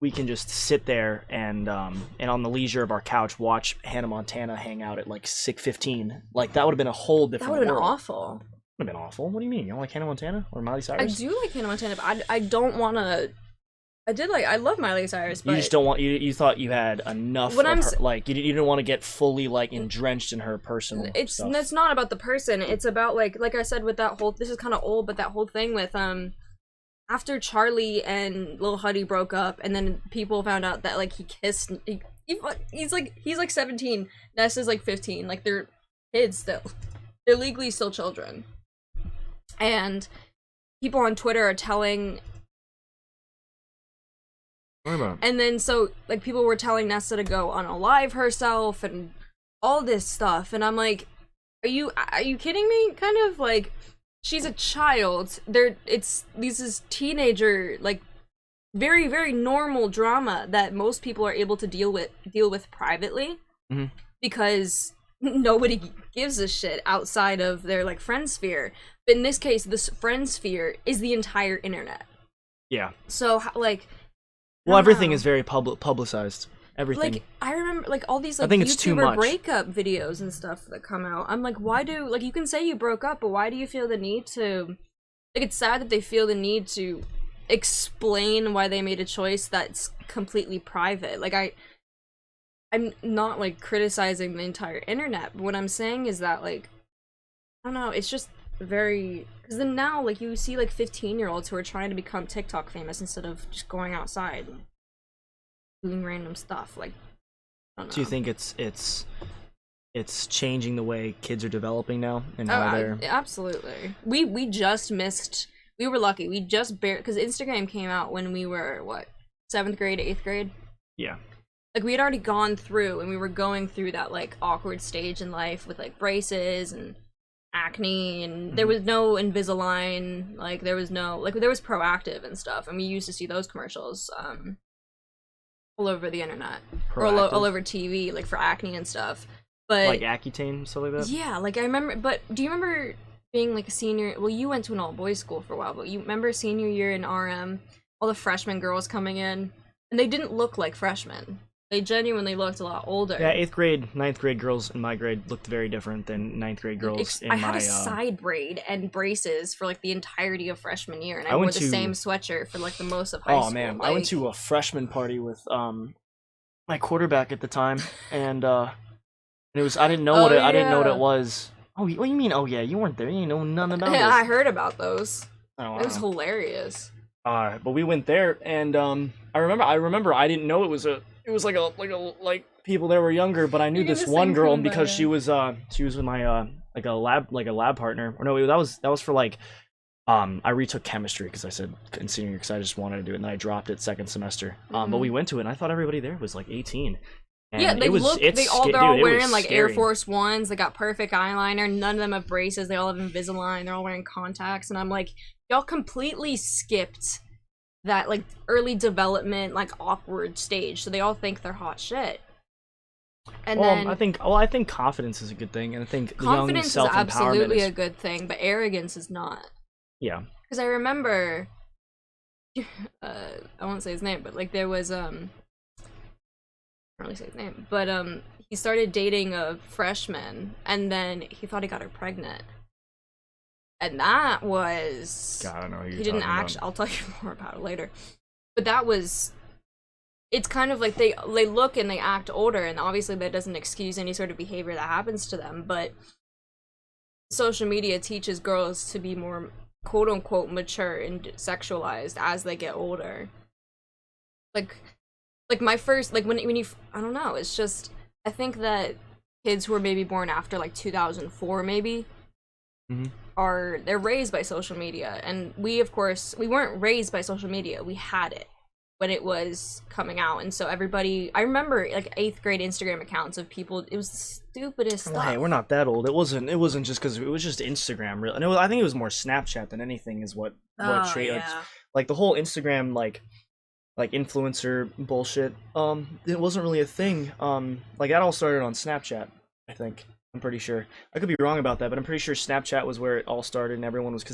we can just sit there and on the leisure of our couch watch Hannah Montana hang out at like 6:15. Like that would have been a whole different That would have been world. awful. Would have been awful. What do you mean? You don't like Hannah Montana or Miley Cyrus? I do like Hannah Montana, but I don't want to. I love Miley Cyrus, but you just don't want you thought you had enough When of I'm her, like you didn't want to get fully like drenched in her personal stuff. It's not about the person. It's about like I said with that whole, this is kind of old, but that whole thing with after Charlie and Lil Huddy broke up, and then people found out that like he kissed he's like 17, Nessa's like 15, like they're kids still, they're legally still children, and people on Twitter are telling. And then so like people were telling Nessa to go unalive herself and all this stuff, and I'm like, are you kidding me? Kind of like, she's a child. This is teenager, like very, very normal drama that most people are able to deal with privately, because nobody gives a shit outside of their like friend sphere. But in this case, this friend sphere is the entire internet. Yeah. So like. Well, everything is very publicized. Everything. Like, I remember, like, all these, like, I think it's too YouTuber much. breakup videos and stuff that come out. I'm like, why do, like, you can say you broke up, but why do you feel the need to, like, it's sad that they feel the need to explain why they made a choice that's completely private. Like, I'm not, like, criticizing the entire internet, but what I'm saying is that, like, I don't know, it's just very, because then now, like, you see, like, 15-year-olds who are trying to become TikTok famous instead of just going outside and doing random stuff. Like, I don't know. Do you think it's changing the way kids are developing now and how they're... Absolutely. We just missed, we were lucky, we just because Instagram came out when we were, what, 7th grade, 8th grade? Yeah. Like, we had already gone through, and we were going through that, like, awkward stage in life with, like, braces and acne, and there was no Invisalign, like, there was no, like, there was Proactive and stuff, and we used to see those commercials all over the internet, or all over TV, like, for acne and stuff. But like Accutane, stuff like that? Yeah, like, I remember, but do you remember being, like, a senior, well, you went to an all-boys school for a while, but you remember senior year in RM, all the freshman girls coming in, and they didn't look like freshmen. They genuinely looked a lot older. Yeah, 8th grade, 9th grade girls in my grade looked very different than 9th grade girls in my... I had a side braid and braces for, like, the entirety of freshman year, and I wore the same sweatshirt for, like, the most of high school. Oh, man, like... I went to a freshman party with my quarterback at the time, and it was, I didn't know what it was. Oh, what do you mean? Oh, yeah, you weren't there. You know none about this. I heard about those. Oh, it was hilarious. But we went there, and I remember I didn't know it was like people that were younger, but I knew this one girl because she was with my like a lab partner. Or no, that was for like I retook chemistry because I said in senior year because I just wanted to do it, and then I dropped it second semester. But we went to it, and I thought everybody there was like 18. And yeah, they're all wearing like scary. Air Force Ones. They got perfect eyeliner. None of them have braces. They all have Invisalign. They're all wearing contacts, and I'm like, y'all completely skipped that like early development, like awkward stage. So they all think they're hot shit. And then I think confidence is a good thing, and I think confidence is self-empowerment absolutely a good thing, but arrogance is not. Yeah. Because I remember, I won't say his name, but like there was I don't really say his name, but he started dating a freshman, and then he thought he got her pregnant. And that was... God, I don't know who you're he didn't actually... I'll tell you more about it later. But that was... It's kind of like they look and they act older, and obviously that doesn't excuse any sort of behavior that happens to them, but social media teaches girls to be more quote-unquote mature and sexualized as they get older. Like my first... Like, when you... I don't know, it's just... I think that kids who were maybe born after, like, 2004, maybe... they're raised by social media, and we, of course, we weren't raised by social media. We had it when it was coming out, and so everybody, I remember like 8th grade Instagram accounts of people. It was the stupidest stuff. Hey, we're not that old. It wasn't just because it was just Instagram, really. And I think it was more Snapchat than anything is what like the whole Instagram like influencer bullshit. It wasn't really a thing. Like that all started on Snapchat, I think. I'm pretty sure. I could be wrong about that, but I'm pretty sure Snapchat was where it all started, and everyone was